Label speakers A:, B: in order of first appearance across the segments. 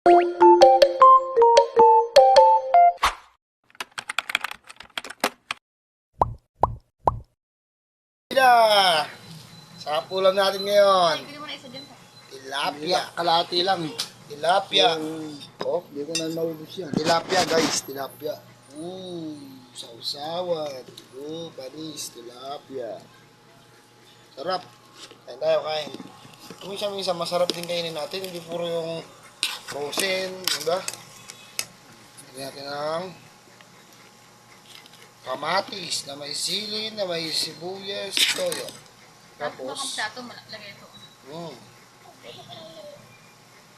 A: Sarap ulam natin ngayon.
B: Ay, pwede mo na isa dyan pa.
A: Tilapia.
C: Kalahati lang.
A: Tilapia.
C: Oh, hindi ko na maubos yan.
A: Tilapia guys, tilapia. Sausawan. Panis, tilapia. Sarap. Kain tayo, kain. Minsan masarap din kainin natin. Hindi puro yung frozen, diba? Lagyan natin ng kamatis na may sili, na may sibuyas, toyo.
B: Tapos,
A: Tapos,
B: plato, lagay ito.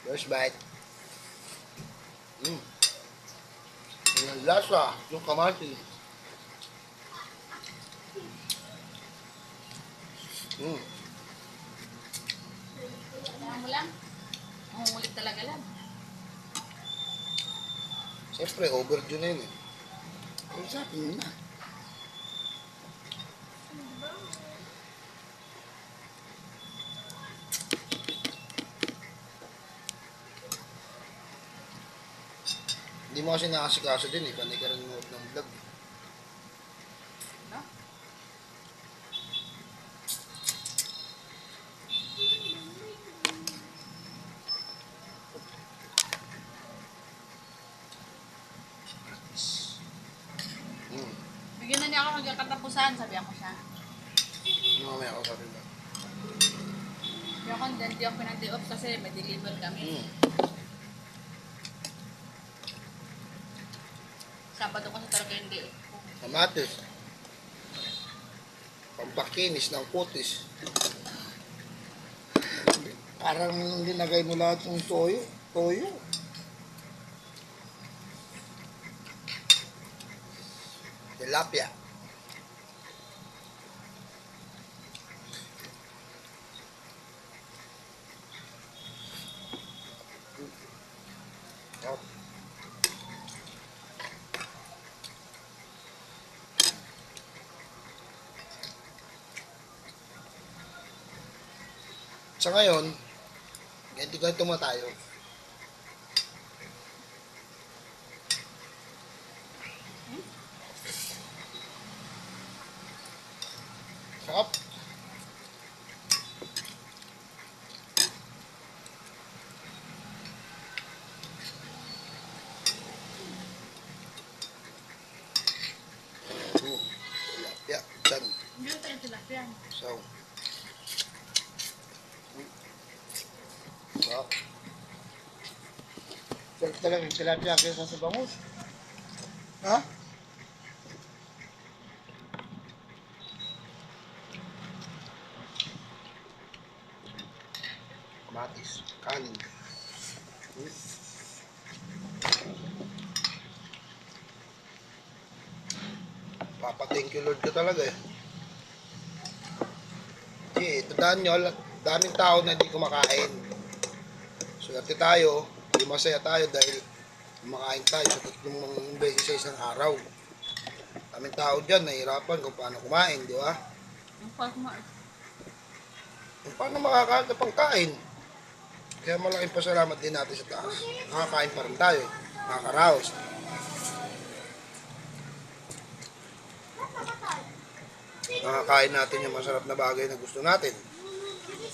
A: First bite. Yung lasa, yung kamatis.
B: Kaya mo lang. Mangungulit talaga lang.
A: Siyempre, overdue na yun eh.
C: Ay, sabi mo na.
A: Hindi mo kasi nakasikaso din eh. Panay ka rin nanood ng vlog.
B: No? Bigyan na niya ako magkakatapusan, sabi ako siya.
A: Mamaya ako sabi mo.
B: Sabi ako, hindi ako pinag-day off kasi may deliver kami. Sabado ko sa talaga yung day off ko.
A: Kamatis. Pampakinis ng kutis.
C: Parang linagay mo lahat ng toyo. Toyo.
A: Tilapia. Oh. Sa ngayon, ganti-ganti mo tayo. Sarap. Tilapia. Dyan.
B: Hindi ko tayo tilapia.
A: So. Sarap.
C: Sarap talaga yung tilapia kaysa sa bangus. Ha?
A: Kamatis. Kanin. Papa-thank you Lord ka talaga eh. Kasi tandaan nyo, daming tao na hindi kumakain. Swerte tayo, hindi masaya tayo dahil kumakain tayo sa 3 beses sa isang araw. Daming tao dyan, nahihirapan kung paano kumain, di ba?
B: Ang pagmar.
A: Kung paano makakain na pangkain. Kaya malaking pasalamat din natin sa taas. Nakakain pa rin tayo, nakakaraos. Nakakain natin yung masarap na bagay na gusto natin.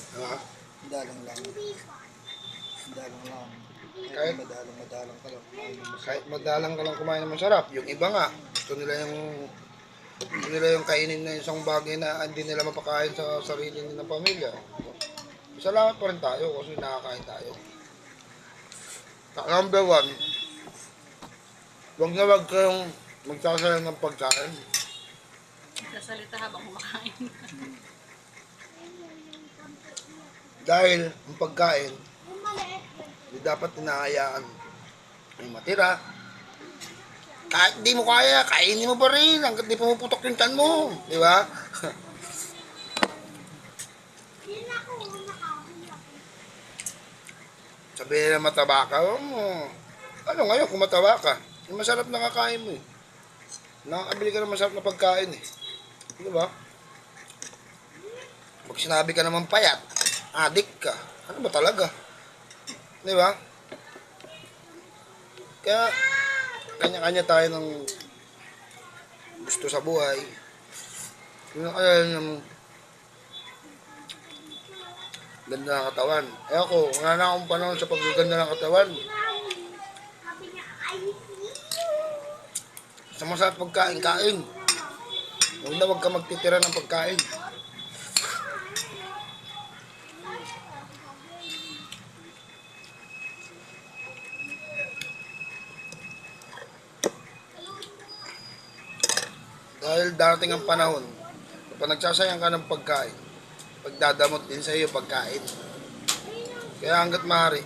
A: Diba?
C: Dalang lang. Dalang lang.
A: Kahit-
C: Madalang ka lang.
A: Kahit madalang ka lang kumain ng masarap, yung iba nga, gusto nila yung kainin na isang bagay na hindi nila mapakain sa sarili nilang pamilya. Salamat pa rin tayo kasi nakakain tayo. Number 1, huwag na huwag kayong magsasayang ng pagkain.
B: Sasalita habang kumakain.
A: Dahil ang pagkain, hindi dapat hinahayaan yung matira. Kahit di mo kaya, kainin mo pa rin hanggat di pumuputok yung tiyan mo. Di ba? Sabihin na mataba ka, ano ngayon kung mataba ka? Yung masarap na kakain mo eh. Nakakabili ka ng masarap na pagkain eh. Di ba? Pag sinabi ka naman payat, adik ka. Ano ba talaga? Di ba? Kaya, kanya-kanya tayo ng gusto sa buhay. Yung kaya ng ganda ng katawan. Eh ako, wala na akong panahon sa paggaganda ng katawan. Sa masarap pagkain-kain. Huwag ka magtitira ng pagkain. Dahil darating ang panahon, kapag nagsasayang ka ng pagkain, pagdadamot din sa iyo pagkain. Kaya hanggat maaari,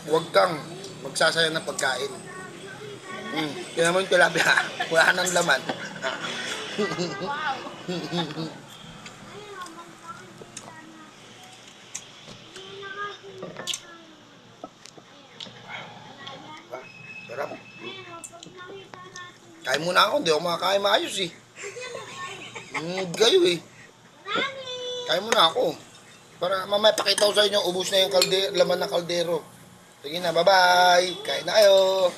A: huwag kang magsasayang ng pagkain. Kaya naman tilapia, wala nang laman. Sarap. Kain muna ako, hindi ako makakain maayos eh. Gayo eh. Kain muna ako. Para mamaya pakita ko sa inyo, ubos na yung laman ng kaldero. Sige na, bye-bye. Kain na kayo.